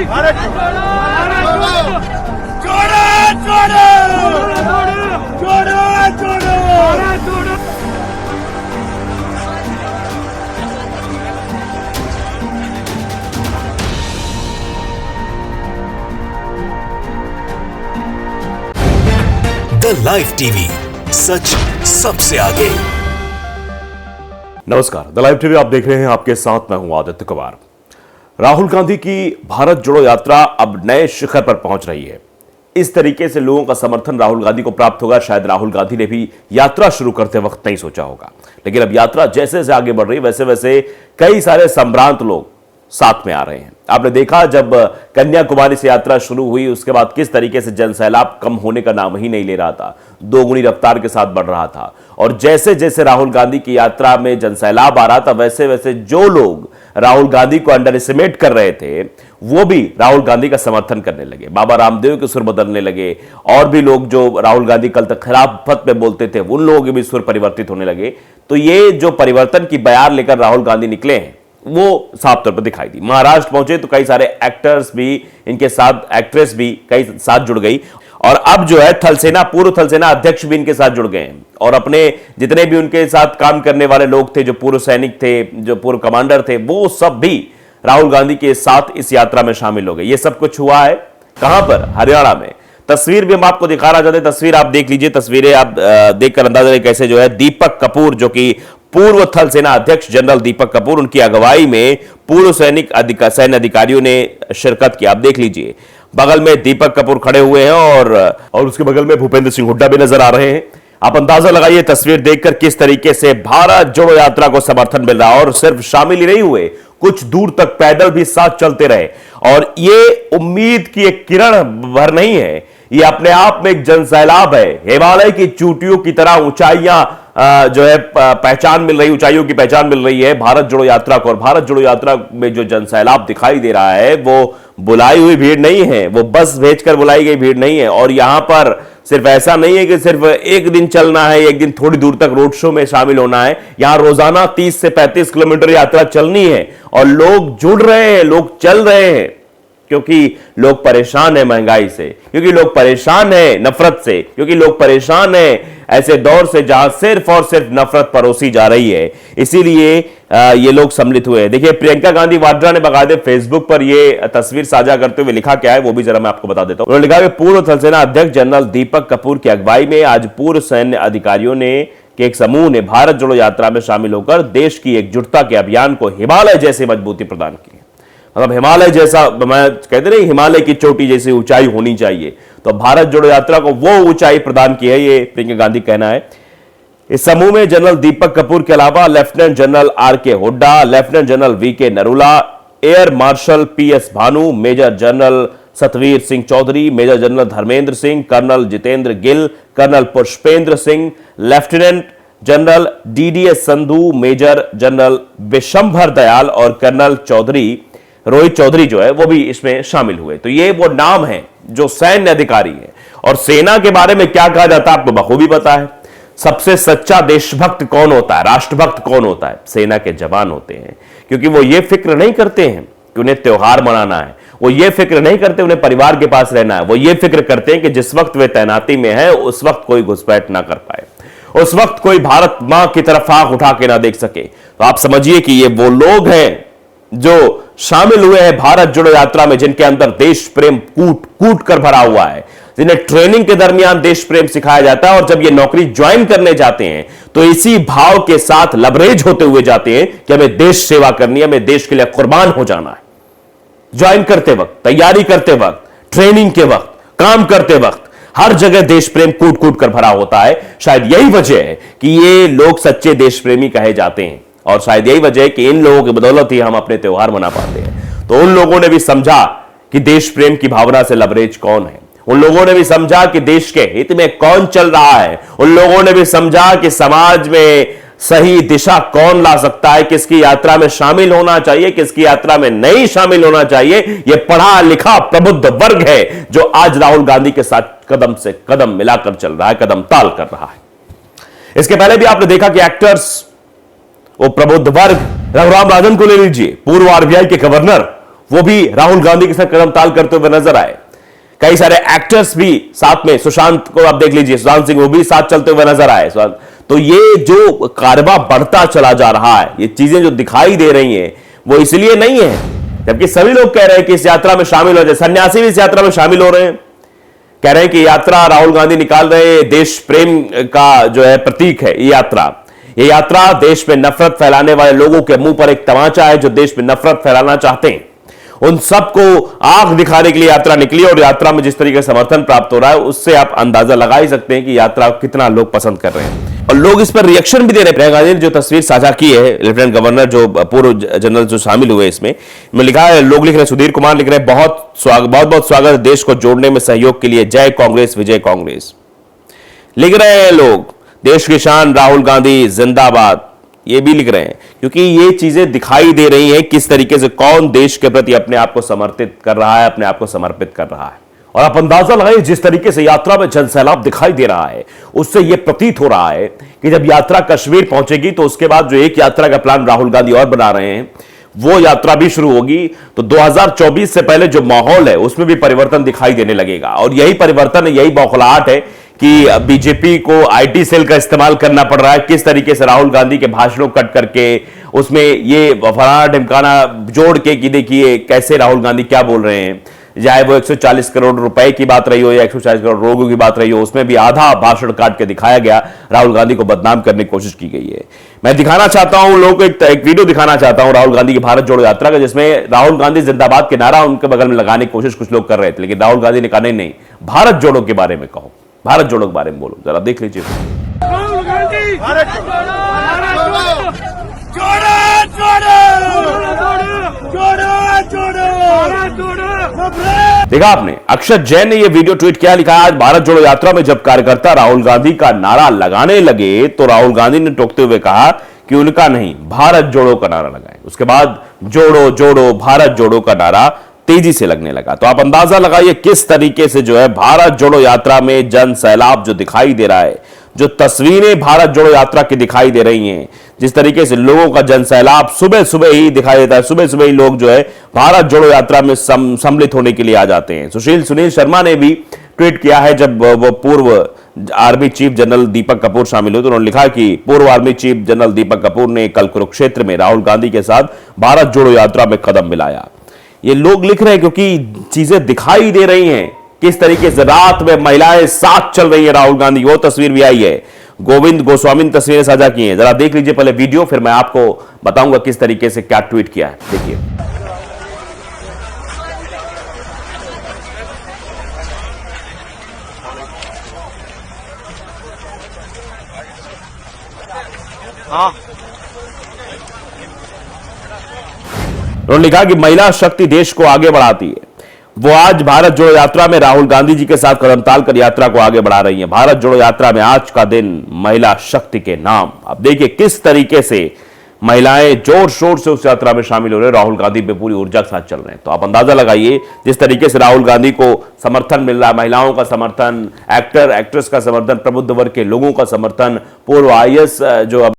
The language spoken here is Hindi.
द लाइव टीवी, सच सबसे आगे। नमस्कार, द लाइव टीवी आप देख रहे हैं। आपके साथ मैं हूं आदित्य कुमार। राहुल गांधी की भारत जोड़ो यात्रा अब नए शिखर पर पहुंच रही है। इस तरीके से लोगों का समर्थन राहुल गांधी को प्राप्त होगा, शायद राहुल गांधी ने भी यात्रा शुरू करते वक्त नहीं सोचा होगा। लेकिन अब यात्रा जैसे जैसे आगे बढ़ रही, वैसे वैसे कई सारे संभ्रांत लोग साथ में आ रहे हैं। आपने देखा जब कन्याकुमारी से यात्रा शुरू हुई, उसके बाद किस तरीके से जनसैलाब कम होने का नाम ही नहीं ले रहा था, दोगुनी रफ्तार के साथ बढ़ रहा था। और जैसे जैसे राहुल गांधी की यात्रा में जनसैलाब आ रहा था, वैसे वैसे जो लोग राहुल गांधी को अंडर एस्टिमेट कर रहे थे, वो भी राहुल गांधी का समर्थन करने लगे। बाबा रामदेव के सुर बदलने लगे, और भी लोग जो राहुल गांधी कल तक खिलाफत में बोलते थे, उन लोगों के भी सुर परिवर्तित होने लगे। तो ये जो परिवर्तन की बयार लेकर राहुल गांधी निकले हैं, वो साफ तौर पर दिखाई दी। महाराष्ट्र पहुंचे तो कई सारे एक्टर्स भी इनके साथ, एक्ट्रेस भी कई साथ जुड़ गई, और अब जो है थलसेना, पूर्व थलसेना अध्यक्ष भी इनके साथ जुड़ गए हैं। और अपने जितने भी उनके साथ काम करने वाले लोग थे, जो पूर्व सैनिक थे, जो पूर्व कमांडर थे, वो सब भी राहुल गांधी के साथ इस यात्रा में शामिल हो गए। ये सब कुछ हुआ है कहां पर? हरियाणा में। तस्वीर भी हम आपको दिखाना चाहते हैं। तस्वीर आप देख लीजिए। तस्वीरें आप देखकर अंदाजा कैसे जो है दीपक कपूर, जो कि पूर्व थल सेना अध्यक्ष जनरल दीपक कपूर, उनकी अगुवाई में पूर्व सैन्य अधिकारियों ने शिरकत की। आप देख लीजिए, बगल में दीपक कपूर खड़े हुए हैं और उसके बगल में भूपेंद्र सिंह हुड्डा भी नजर आ रहे हैं। आप अंदाजा लगाइए तस्वीर देखकर किस तरीके से भारत जोड़ो यात्रा को समर्थन मिल रहा है। और सिर्फ शामिल ही नहीं हुए, कुछ दूर तक पैदल भी साथ चलते रहे। और ये उम्मीद की एक किरण भर नहीं है, ये अपने आप में एक जनसैलाब है। हिमालय की चोटियों की तरह ऊंचाइयां जो है पहचान मिल रही, ऊंचाइयों की पहचान मिल रही है भारत जोड़ो यात्रा को। और भारत जोड़ो यात्रा में जो जनसैलाब दिखाई दे रहा है, वो बुलाई हुई भीड़ नहीं है, वो बस भेजकर बुलाई गई भीड़ नहीं है। और यहां पर सिर्फ ऐसा नहीं है कि सिर्फ एक दिन चलना है, एक दिन थोड़ी दूर तक रोड शो में शामिल होना है। यहां रोजाना 30 से 35 किलोमीटर यात्रा चलनी है, और लोग जुड़ रहे हैं, लोग चल रहे हैं, क्योंकि लोग परेशान है महंगाई से, क्योंकि लोग परेशान है नफरत से, क्योंकि लोग परेशान है ऐसे दौर से जहां सिर्फ और सिर्फ नफरत परोसी जा रही है। इसीलिए ये लोग सम्मिलित हुए हैं। देखिए, प्रियंका गांधी वाड्रा ने बकायदे फेसबुक पर ये तस्वीर साझा करते हुए लिखा क्या है, वो भी जरा मैं आपको बता देता हूं। उन्होंने लिखा कि पूर्व थलसेना अध्यक्ष जनरल दीपक कपूर की अगुवाई में आज पूर्व सैन्य अधिकारियों ने के एक समूह ने भारत जोड़ो यात्रा में शामिल होकर देश की एकजुटता के अभियान को हिमालय जैसी मजबूती प्रदान की। मतलब हिमालय जैसा, मैं कहते नहीं, हिमालय की चोटी जैसी ऊंचाई होनी चाहिए, तो भारत जोड़ो यात्रा को वो ऊंचाई प्रदान की है, ये प्रियंका गांधी कहना है। इस समूह में जनरल दीपक कपूर के अलावा लेफ्टिनेंट जनरल आर के Hooda, lieutenant general V K Narula, air marshal PS Bhanu, major general Satveer Singh Chaudhary, major general Dharmendra Singh, colonel Jitendra Gill, colonel Pushpendra Singh, lieutenant general DDS Sandhu, major general Vishambhar Dayal और कर्नल रोहित चौधरी जो है वो भी इसमें शामिल हुए। तो ये वो नाम है जो सैन्य अधिकारी है। और सेना के बारे में क्या कहा जाता है आपको बखूबी पता है। सबसे सच्चा देशभक्त कौन होता है, राष्ट्रभक्त कौन होता है? सेना के जवान होते हैं। क्योंकि वो ये फिक्र नहीं करते हैं कि उन्हें त्योहार मनाना है, वो ये फिक्र नहीं करते उन्हें परिवार के पास रहना है, वो ये फिक्र करते हैं कि जिस वक्त वे तैनाती में है उस वक्त कोई घुसपैठ ना कर पाए, उस वक्त कोई भारत मां की तरफ आंख उठा के ना देख सके। तो आप समझिए कि ये वो लोग हैं जो शामिल हुए हैं भारत जोड़ो यात्रा में, जिनके अंदर देश प्रेम कूट कूट कर भरा हुआ है, जिन्हें ट्रेनिंग के दरमियान देश प्रेम सिखाया जाता है, और जब ये नौकरी ज्वाइन करने जाते हैं तो इसी भाव के साथ लबरेज होते हुए जाते हैं कि हमें देश सेवा करनी है, हमें देश के लिए कुर्बान हो जाना है। ज्वाइन करते वक्त, तैयारी करते वक्त, ट्रेनिंग के वक्त, काम करते वक्त, हर जगह देश प्रेम कूट कूट कर भरा होता है। शायद यही वजह है कि ये लोग सच्चे देश प्रेमी कहे जाते हैं, और शायद यही वजह है कि इन लोगों की बदौलत ही हम अपने त्योहार मना पाते हैं। तो उन लोगों ने भी समझा कि देश प्रेम की भावना से लबरेज कौन है, उन लोगों ने भी समझा कि देश के हित में कौन चल रहा है, उन लोगों ने भी समझा कि समाज में सही दिशा कौन ला सकता है, किसकी यात्रा में शामिल होना चाहिए, किसकी यात्रा में नहीं शामिल होना चाहिए। यह पढ़ा लिखा प्रबुद्ध वर्ग है जो आज राहुल गांधी के साथ कदम से कदम मिलाकर चल रहा है, कदम ताल कर रहा है। इसके पहले भी आपने देखा कि एक्टर्स, वो प्रबुद्ध वर्ग, रघुराम राजन को ले लीजिए, पूर्व आरबीआई के गवर्नर, वो भी राहुल गांधी के साथ कदम ताल करते हुए नजर आए। कई सारे एक्टर्स भी साथ में, सुशांत को आप देख लीजिए, सुशांत सिंह वो भी साथ चलते हुए नजर आए। तो ये जो कारवा बढ़ता चला जा रहा है, ये चीजें जो दिखाई दे रही हैं वो इसलिए नहीं है, जबकि सभी लोग कह रहे हैं कि इस यात्रा में शामिल हो जाए। सन्यासी भी इस यात्रा में शामिल हो रहे हैं, कह रहे हैं कि यात्रा राहुल गांधी निकाल रहे हैं, देश प्रेम का जो है प्रतीक है ये यात्रा। ये यात्रा देश में नफरत फैलाने वाले लोगों के मुंह पर एक तमाचा है, जो देश में नफरत फैलाना चाहते हैं। उन सबको आंख दिखाने के लिए यात्रा निकली, और यात्रा में जिस तरीके से समर्थन प्राप्त हो रहा है उससे आप अंदाजा लगा ही सकते हैं कि यात्रा कितना लोग पसंद कर रहे हैं। और लोग इस पर रिएक्शन भी दे रहे हैं। प्रियंका गांधी ने जो तस्वीर साझा की है, लेफ्टिनेंट गवर्नर जो पूर्व जनरल जो शामिल हुए इसमें लिखा है, लोग लिख रहे हैं, सुधीर कुमार लिख रहे हैं, बहुत बहुत स्वागत है, देश को जोड़ने में सहयोग के लिए जय कांग्रेस विजय कांग्रेस। लिख रहे हैं लोग, देश की शान राहुल गांधी जिंदाबाद, ये भी लिख रहे हैं, क्योंकि ये चीजें दिखाई दे रही हैं किस तरीके से कौन देश के प्रति अपने आप को समर्पित कर रहा है, अपने आप को समर्पित कर रहा है। और आप अंदाजा लगाइए, जिस तरीके से यात्रा में जनसैलाब दिखाई दे रहा है, उससे यह प्रतीत हो रहा है कि जब यात्रा कश्मीर पहुंचेगी तो उसके बाद जो एक यात्रा का प्लान राहुल गांधी और बना रहे हैं, वो यात्रा भी शुरू होगी। तो 2024 से पहले जो माहौल है उसमें भी परिवर्तन दिखाई देने लगेगा। और यही परिवर्तन है, यही बौखलाहट है कि बीजेपी को आईटी सेल का इस्तेमाल करना पड़ रहा है। किस तरीके से राहुल गांधी के भाषणों कट करके उसमें ये फलाना ढिमकाना जोड़ के कि देखिए कैसे राहुल गांधी क्या बोल रहे हैं, चाहे वो 140 करोड़ रुपए की बात रही हो या 140 करोड़ लोगों की बात रही हो, उसमें भी आधा भाषण काट के दिखाया गया, राहुल गांधी को बदनाम करने की कोशिश की गई है। मैं दिखाना चाहता हूं लोगों को, एक वीडियो दिखाना चाहता हूं राहुल गांधी की भारत जोड़ो यात्रा का, जिसमें राहुल गांधी जिंदाबाद के नारा उनके बगल में लगाने की कोशिश कुछ लोग कर रहे थे, लेकिन राहुल गांधी ने कहा नहीं, भारत जोड़ो के बारे में कहो, भारत जोड़ो के बारे में बोलो। जरा देख लीजिए। राहुल गांधी भारत देखा आपने, अक्षत जैन ने यह वीडियो ट्वीट किया, लिखा आज भारत जोड़ो यात्रा में जब कार्यकर्ता राहुल गांधी का नारा लगाने लगे तो राहुल गांधी ने टोकते हुए कहा कि उनका नहीं, भारत जोड़ो का नारा लगाएं। उसके बाद जोड़ो जोड़ो भारत जोड़ो का नारा तेजी से लगने लगा। तो आप अंदाजा लगाइए किस तरीके से जो है भारत जोड़ो यात्रा में जन सैलाब जो दिखाई दे रहा है, जो तस्वीरें भारत जोड़ो यात्रा की दिखाई दे रही हैं, जिस तरीके से लोगों का जन सैलाब सुबह सुबह ही दिखाई देता है, सुबह सुबह ही लोग जो है भारत जोड़ो यात्रा में सम्मिलित होने के लिए आ जाते हैं। सुनील शर्मा ने भी ट्वीट किया है, जब वो पूर्व army chief general Deepak Kapoor शामिल हुए तो उन्होंने लिखा कि पूर्व army chief general Deepak Kapoor ने कल कुरुक्षेत्र में राहुल गांधी के साथ भारत जोड़ो यात्रा में कदम मिलाया। ये लोग लिख रहे हैं क्योंकि चीजें दिखाई दे रही हैं, किस तरीके से रात में महिलाएं साथ चल रही है राहुल गांधी, वो तस्वीर भी आई है। गोविंद गोस्वामी ने तस्वीरें साझा की हैं, जरा देख लीजिए पहले वीडियो, फिर मैं आपको बताऊंगा किस तरीके से क्या ट्वीट किया है। देखिए। उन्होंने लिखा कि महिला शक्ति देश को आगे बढ़ाती है। वो आज भारत जोड़ो यात्रा में राहुल गांधी जी के साथ कदम ताल कर यात्रा को आगे बढ़ा रही हैं। भारत जोड़ो यात्रा में आज का दिन महिला शक्ति के नाम। अब देखिए किस तरीके से महिलाएं जोर शोर से उस यात्रा में शामिल हो रहे हैं, राहुल गांधी पे पूरी ऊर्जा के साथ चल रहे हैं। तो आप अंदाजा लगाइए जिस तरीके से राहुल गांधी को समर्थन मिल रहा है, महिलाओं का समर्थन, एक्टर एक्ट्रेस का समर्थन, प्रबुद्ध वर्ग के लोगों का समर्थन, पूर्व आईएएस जो